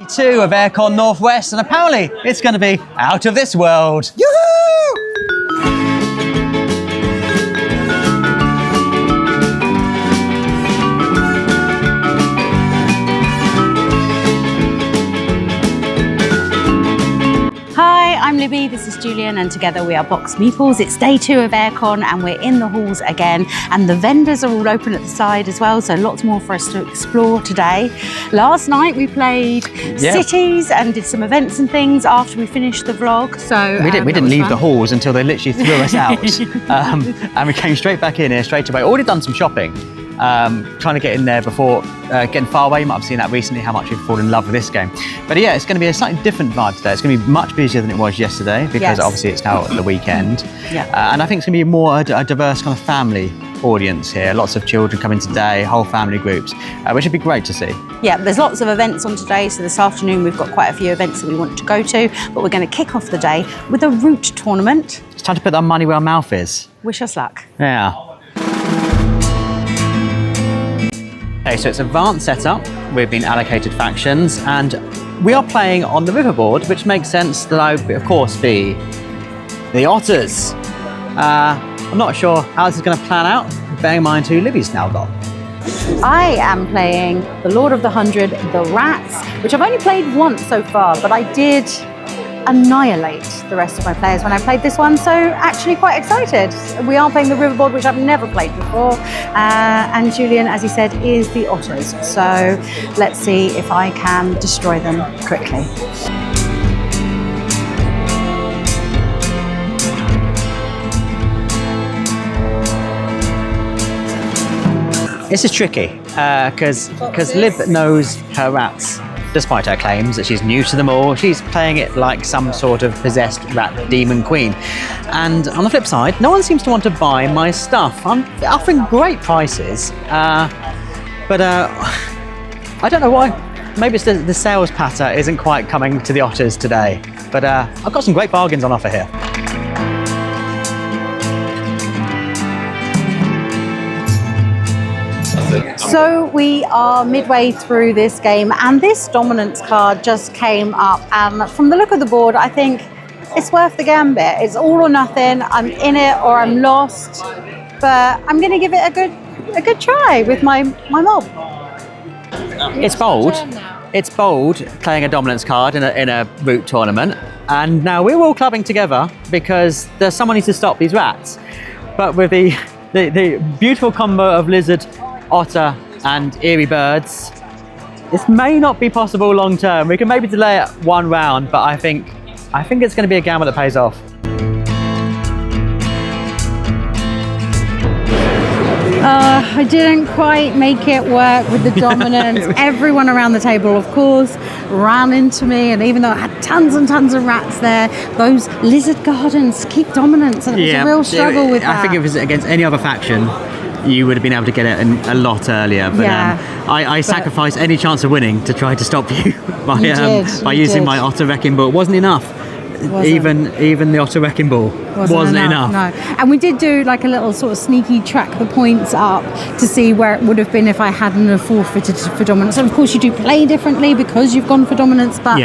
2 of Airecon Northwest, and apparently it's going to be out of this world. Yoo-hoo! Hi, I'm Libby, this is Julian, and together we are BoxedMeeples. It's day 2 of Airecon and we're in the halls again, and the vendors are all open at the side as well, so lots more for us to explore today. Last night we played cities and did some events and things after we finished the vlog. So we didn't leave the halls until they literally threw us out. And we came straight back in here straight away. Already done some shopping. Trying to get in there before getting far away. You might have seen that recently, how much we've fallen in love with this game. But yeah, it's going to be a slightly different vibe today. It's going to be much busier than it was yesterday because obviously it's now the weekend. And I think it's going to be more a diverse kind of family audience here. Lots of children coming today, whole family groups, which would be great to see. Yeah, there's lots of events on today. So this afternoon we've got quite a few events that we want to go to, but we're going to kick off the day with a root tournament. It's time to put our money where our mouth is. Wish us luck. Yeah. Okay, so it's advanced setup. We've been allocated factions, and we are playing on the riverboard, which makes sense that I would, of course, be the otters. I'm not sure how this is going to plan out, bearing in mind who Libby's now got. I am playing the Lord of the Hundred, the Rats, which I've only played once so far, but I did annihilate the rest of my players when I played this one, so actually quite excited. We are playing the riverboard, which I've never played before, and Julian, as he said, is the otters, so let's see if I can destroy them quickly. This is tricky because Lib knows her rats. Despite her claims that she's new to them all, she's playing it like some sort of possessed rat demon queen. And on the flip side, no one seems to want to buy my stuff. I'm offering great prices, but I don't know why. Maybe it's the sales patter isn't quite coming to the otters today. But I've got some great bargains on offer here. So we are midway through this game, and this dominance card just came up, and from the look of the board I think it's worth the gambit. It's all or nothing. I'm in it or I'm lost, but I'm going to give it a good try with my mob. It's bold. It's bold playing a dominance card in a root tournament, and now we're all clubbing together because there's someone needs to stop these rats. But with the beautiful combo of lizard, otter and eerie birds, this may not be possible long term. We can maybe delay it one round, but I think it's going to be a gamble that pays off. I didn't quite make it work with the dominance. Everyone around the table, of course, ran into me, and even though I had tons and tons of rats there, those lizard gardens keep dominance, and it was a real struggle with that. I think if it was against any other faction, you would have been able to get it a lot earlier, but I sacrificed any chance of winning to try to stop you by using my otter wrecking ball. It wasn't enough. Even the otter wrecking ball wasn't enough. No, and we did do like a little sort of sneaky track the points up to see where it would have been if I hadn't have forfeited for dominance. And of course you do play differently because you've gone for dominance, but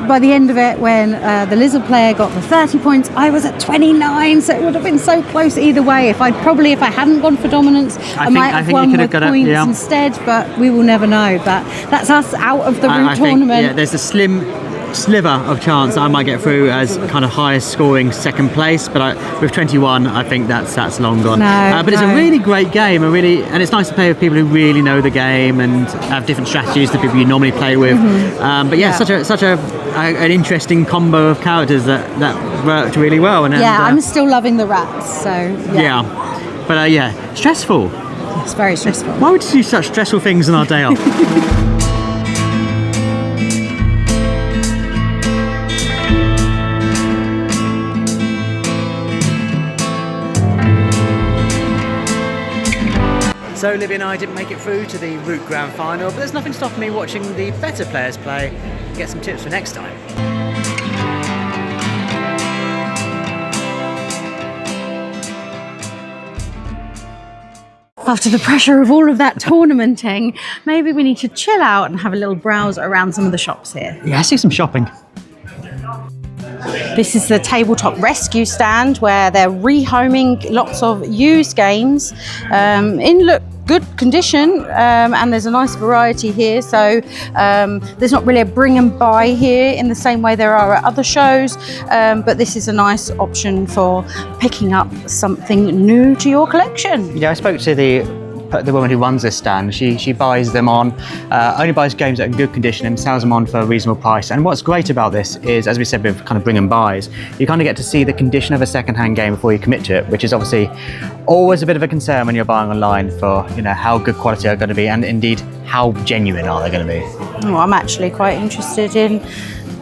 by the end of it, when the lizard player got the 30 points, I was at 29, so it would have been so close either way. If I hadn't gone for dominance, I might have won with points instead, but we will never know. But that's us out of the root tournament. There's a slim sliver of chance that I might get through as kind of highest scoring second place, but with 21 I think that's long gone. But it's a really great game, and it's nice to play with people who really know the game and have different strategies to people you normally play with. Such an interesting combo of characters that worked really well. And I'm still loving the rats, so but stressful. It's very stressful. Why would you do such stressful things on our day off? So Libby and I didn't make it through to the Root Grand Final, but there's nothing stopping me watching the better players play and get some tips for next time. After the pressure of all of that tournamenting, maybe we need to chill out and have a little browse around some of the shops here. Yeah, I see some shopping. This is the Tabletop Rescue stand where they're rehoming lots of used games in good condition, and there's a nice variety here. So there's not really a bring and buy here in the same way there are at other shows, but this is a nice option for picking up something new to your collection. Yeah, I spoke to the woman who runs this stand. She buys them on, only buys games that are in good condition and sells them on for a reasonable price. And what's great about this is, as we said, with kind of bring and buys, you kind of get to see the condition of a second-hand game before you commit to it, which is obviously always a bit of a concern when you're buying online for, you know, how good quality are going to be, and indeed how genuine are they going to be. Oh, I'm actually quite interested in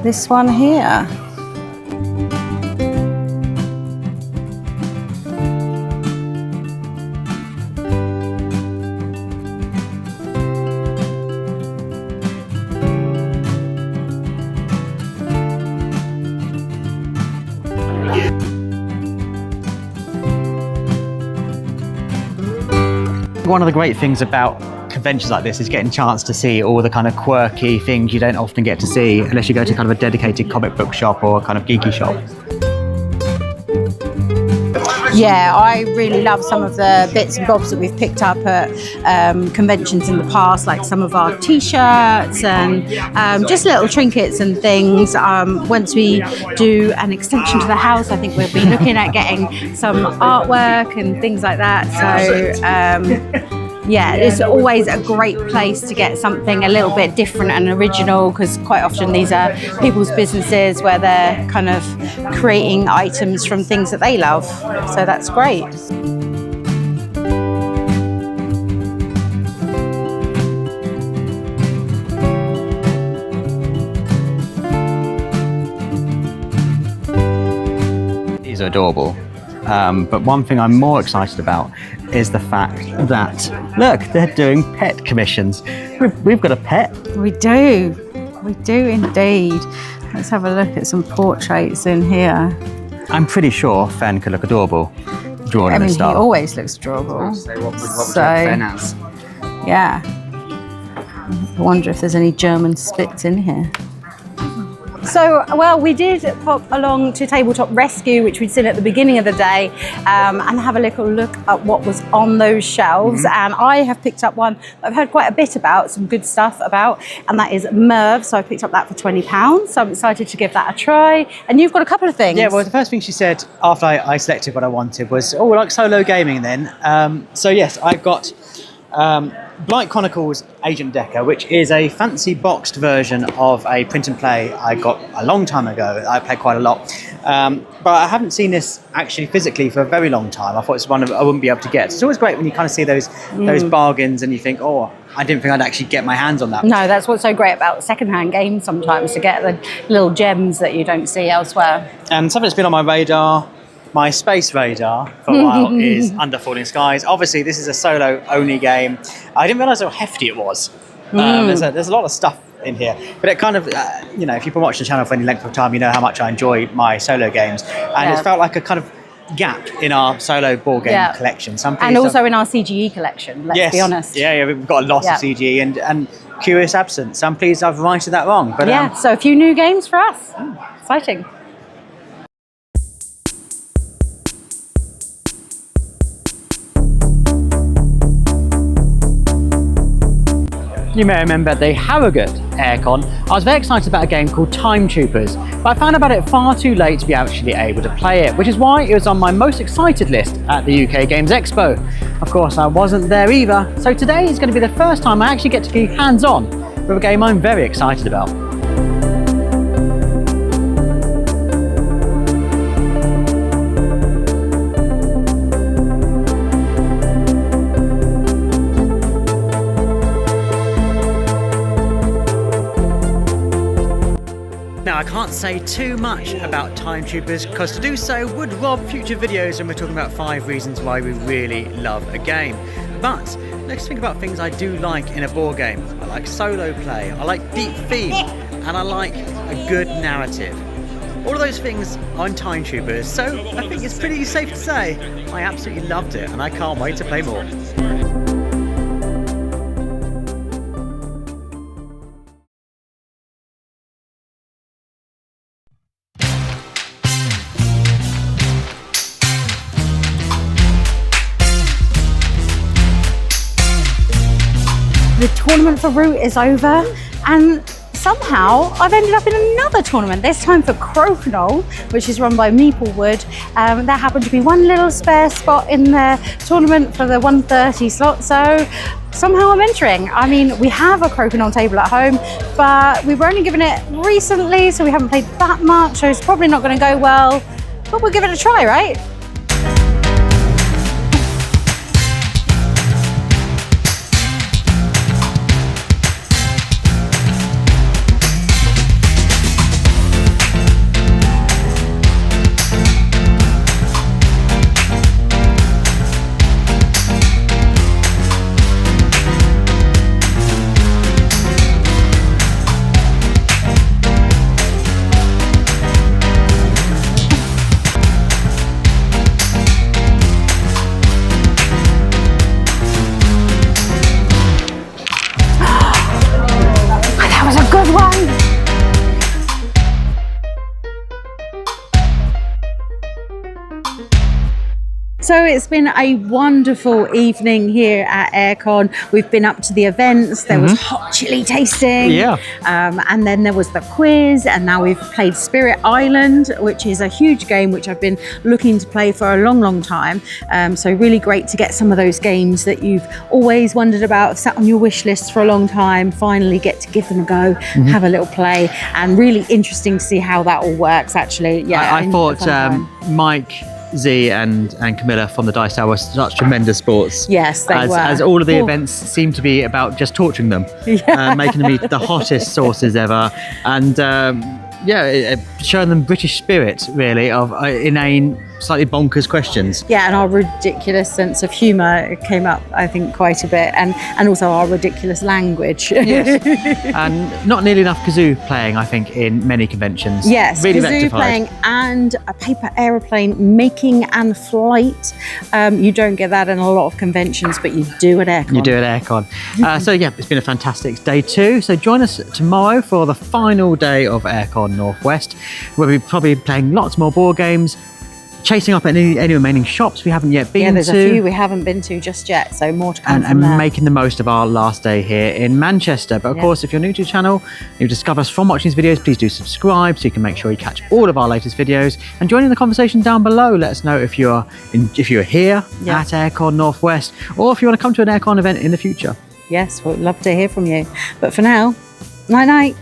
this one here. One of the great things about conventions like this is getting a chance to see all the kind of quirky things you don't often get to see unless you go to kind of a dedicated comic book shop or a kind of geeky shop. Yeah, I really love some of the bits and bobs that we've picked up at conventions in the past, like some of our t-shirts and just little trinkets and things. Once we do an extension to the house, I think we'll be looking at getting some artwork and things like that. So yeah, it's always a great place to get something a little bit different and original, because quite often these are people's businesses where they're kind of creating items from things that they love. So that's great. These are adorable. But one thing I'm more excited about is the fact that, look, they're doing pet commissions. We've got a pet. We do indeed. Let's have a look at some portraits in here. I'm pretty sure Fen could look adorable drawing this He style. always looks adorable. So, Fen as? Yeah. I wonder if there's any German splits in here. So, well, we did pop along to Tabletop Rescue, which we'd seen at the beginning of the day, and have a little look at what was on those shelves. And I have picked up one I've heard quite a bit about, some good stuff about, and that is Merv. So I picked up that for £20. So I'm excited to give that a try. And you've got a couple of things. Yeah, well, the first thing she said after I selected what I wanted was, oh, we like solo gaming then. So yes, I've got Blight Chronicles Agent Decker, which is a fancy boxed version of a print and play I got a long time ago. I played quite a lot, but I haven't seen this actually physically for a very long time. I thought it's one I wouldn't be able to get. It's always great when you kind of see those bargains and you think, oh, I didn't think I'd actually get my hands on that. No, that's what's so great about secondhand games sometimes, to get the little gems that you don't see elsewhere. And something that's been on my radar, my space radar for a while, is Under Falling Skies. Obviously, this is a solo-only game. I didn't realise how hefty it was. There's a lot of stuff in here, but it kind of, you know, if you've been watching the channel for any length of time, you know how much I enjoy my solo games, and it felt like a kind of gap in our solo board game collection. And also in our CGE collection, let's be honest. Yeah, we've got a lot of CGE and Curious Absence. So I'm pleased I've righted that wrong. But so a few new games for us. Exciting. You may remember the Harrogate Airecon. I was very excited about a game called Time Troopers, but I found about it far too late to be actually able to play it, which is why it was on my most excited list at the UK Games Expo. Of course, I wasn't there either, so today is going to be the first time I actually get to be hands-on with a game I'm very excited about. Now, I can't say too much about Time Troopers because to do so would rob future videos when we're talking about 5 reasons why we really love a game. But let's think about things I do like in a board game. I like solo play, I like deep theme, and I like a good narrative. All of those things are in Time Troopers, so I think it's pretty safe to say I absolutely loved it and I can't wait to play more. the tournament for Root is over, and somehow I've ended up in another tournament, this time for Crokinole, which is run by Meeplewood. There happened to be one little spare spot in the tournament for the 1:30 slot, so somehow I'm entering. I mean, we have a Crokinole table at home, but we were only given it recently, so we haven't played that much, so it's probably not going to go well, but we'll give it a try, right? So it's been a wonderful evening here at Airecon. We've been up to the events. There was hot chili tasting. Yeah. And then there was the quiz, and now we've played Spirit Island, which is a huge game which I've been looking to play for a long, long time. So really great to get some of those games that you've always wondered about, sat on your wish list for a long time, finally get to give them a go, have a little play, and really interesting to see how that all works actually. Yeah. I thought Mike, Z and Camilla from the Dice Tower were such tremendous sports. Yes, they were. As all of the events seem to be about just torturing them, making them the hottest sauces ever, and showing them British spirit, really, of inane, slightly bonkers questions. Yeah, and our ridiculous sense of humour came up, I think, quite a bit, and also our ridiculous language. Yes, and not nearly enough kazoo playing, I think, in many conventions. Yes, really kazoo rectified. playing and a paper aeroplane making and flight. You don't get that in a lot of conventions, but you do at Airecon. You do at Airecon. So yeah, it's been a fantastic day too. So join us tomorrow for the final day of Airecon Northwest, where we'll probably be playing lots more board games, chasing up any remaining shops we haven't yet been to. Yeah, there's a few we haven't been to just yet, so more to come from there. And making the most of our last day here in Manchester. But of course, if you're new to the channel, you've discovered us from watching these videos, please do subscribe so you can make sure you catch all of our latest videos, and join in the conversation down below. Let us know if you're here at Airecon Northwest, or if you want to come to an Airecon event in the future. Yes, we'd love to hear from you. But for now, night night.